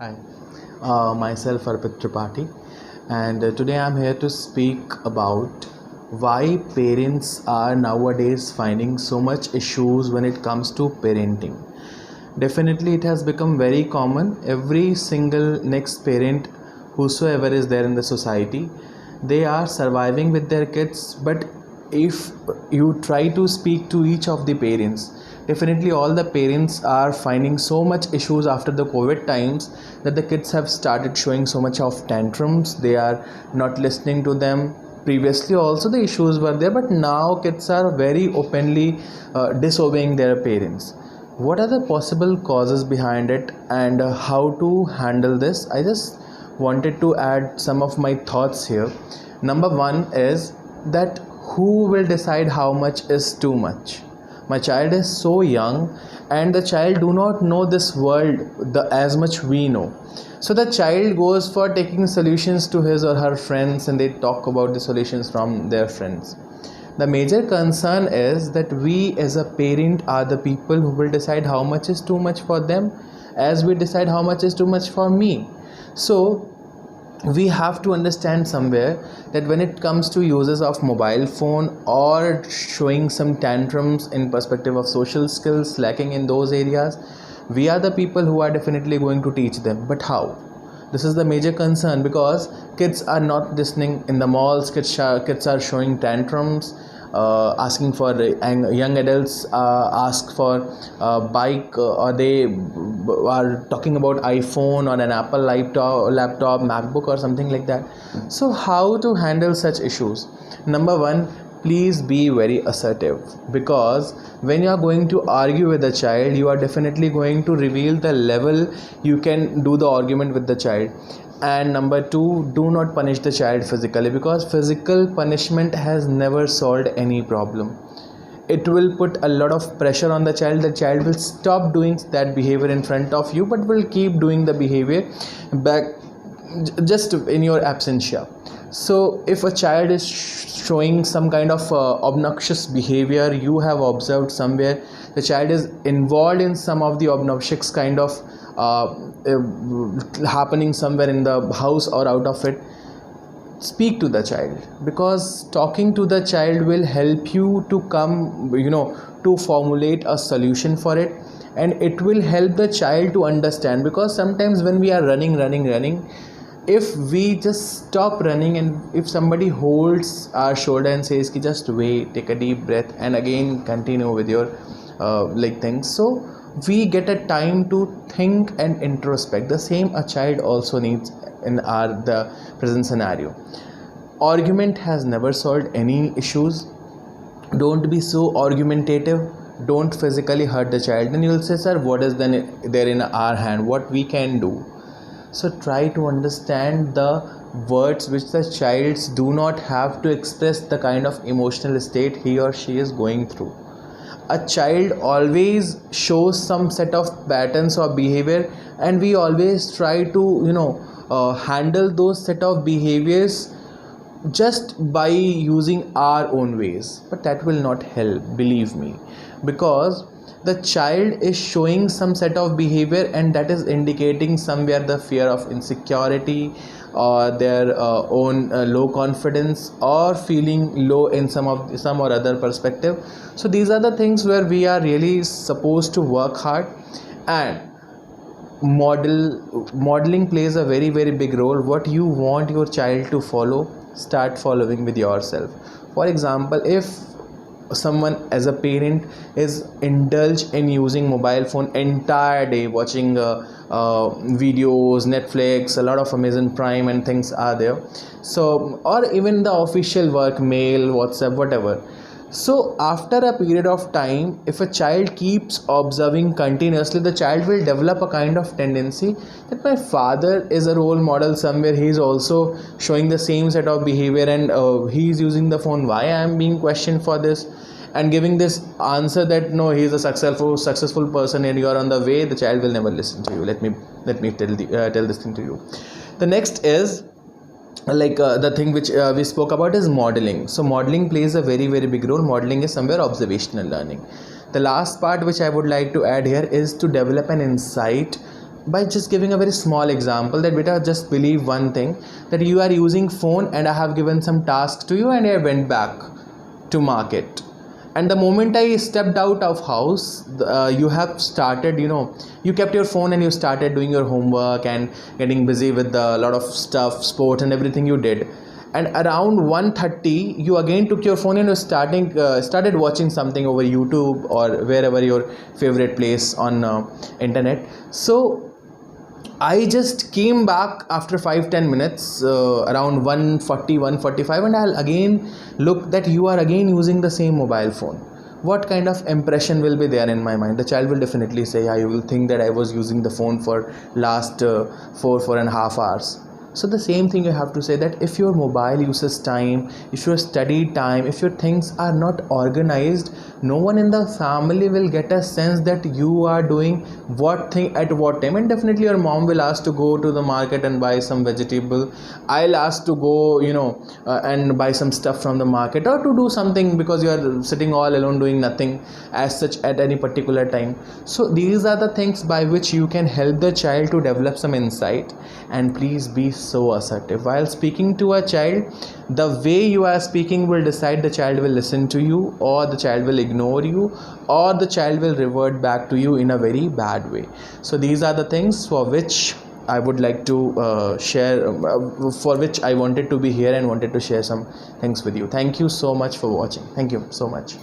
Hi, myself Arpit Tripathi, and today I'm here to speak about why parents are nowadays finding so much issues when it comes to parenting. Definitely, it has become very common. Every single next parent, whosoever is there in the society, they are surviving with their kids. But if you try to speak to each of the parents, definitely all the parents are finding so much issues after the COVID times that the kids have started showing so much of tantrums. They are not listening to them. Previously also the issues were there, but now kids are very openly disobeying their parents. What are the possible causes behind it, and how to handle this? I just wanted to add some of my thoughts here. Number one is that who will decide how much is too much? My child is so young, and the child do not know this world as much we know. So the child goes for taking solutions to his or her friends, and they talk about the solutions from their friends. The major concern is that we as a parent are the people who will decide how much is too much for them, as we decide how much is too much for me. So we have to understand somewhere that when it comes to uses of mobile phone or showing some tantrums in perspective of social skills lacking in those areas, we are the people who are definitely going to teach them. But how? This is the major concern, because kids are not listening. In the malls, kids are showing tantrums, asking for young adults ask for bike, or they are talking about iPhone or an Apple laptop, MacBook or something like that. So how to handle such issues? Number one, please be very assertive, because when you are going to argue with a child, you are definitely going to reveal the level you can do the argument with the child. And number two, do not punish the child physically, because physical punishment has never solved any problem. It will put a lot of pressure on the child. The child will stop doing that behavior in front of you, but will keep doing the behavior back just in your absentia. So if a child is showing some kind of obnoxious behavior, you have observed somewhere the child is involved in some of the obnoxious kind of happening somewhere in the house or out of it, speak to the child, because talking to the child will help you to come, to formulate a solution for it. And it will help the child to understand, because sometimes when we are running, if we just stop running, and if somebody holds our shoulder and says ki just wait, take a deep breath, and again continue with your things, so we get a time to think and introspect. The same a child also needs in the present scenario. Argument has never solved any issues. Don't be so argumentative. Don't physically hurt the child. Then you will say, sir, what is then there in our hand, what we can do? So try to understand the words which the child do not have to express the kind of emotional state he or she is going through. A child always shows some set of patterns or behavior, and we always try to handle those set of behaviors just by using our own ways, but that will not help, believe me, because the child is showing some set of behavior, and that is indicating somewhere the fear of insecurity, or their own low confidence, or feeling low in some or other perspective. So these are the things where we are really supposed to work hard. And modeling plays a very very big role. What you want your child to follow, start following with yourself. For example, if someone as a parent is indulged in using mobile phone entire day, watching videos, Netflix, a lot of Amazon Prime and things are there, so, or even the official work, mail, WhatsApp, whatever. So after a period of time, if a child keeps observing continuously, the child will develop a kind of tendency that my father is a role model somewhere, he is also showing the same set of behavior, and he is using the phone, why I am being questioned for this, and giving this answer that no, he is a successful person and you are on the way. The child will never listen to you. Let me tell this thing to you. The next is the thing which we spoke about is modeling. So modeling plays a very very big role. Modeling is somewhere observational learning. The last part which I would like to add here is to develop an insight by just giving a very small example that beta, just believe one thing, that you are using phone and I have given some task to you and I went back to market, and the moment I stepped out of house, you have started, you kept your phone and you started doing your homework and getting busy with a lot of stuff, sport and everything you did. And around 1:30 you again took your phone and you started watching something over YouTube or wherever your favorite place on internet. So I just came back after 5-10 minutes, around 1:40, 1:45, and I'll again look that you are again using the same mobile phone. What kind of impression will be there in my mind? The child will definitely say, yeah, you will think that I was using the phone for last 4.5 hours. So the same thing you have to say, that if your mobile uses time, if your study time, if your things are not organized, no one in the family will get a sense that you are doing what thing at what time. And definitely your mom will ask to go to the market and buy some vegetable. I'll ask to go, and buy some stuff from the market, or to do something, because you are sitting all alone doing nothing as such at any particular time. So these are the things by which you can help the child to develop some insight. And please be so assertive while speaking to a child. The way you are speaking will decide the child will listen to you, or the child will ignore you, or the child will revert back to you in a very bad way. So these are the things for which I would like to share, for which I wanted to be here and wanted to share some things with you. Thank you so much for watching. Thank you so much.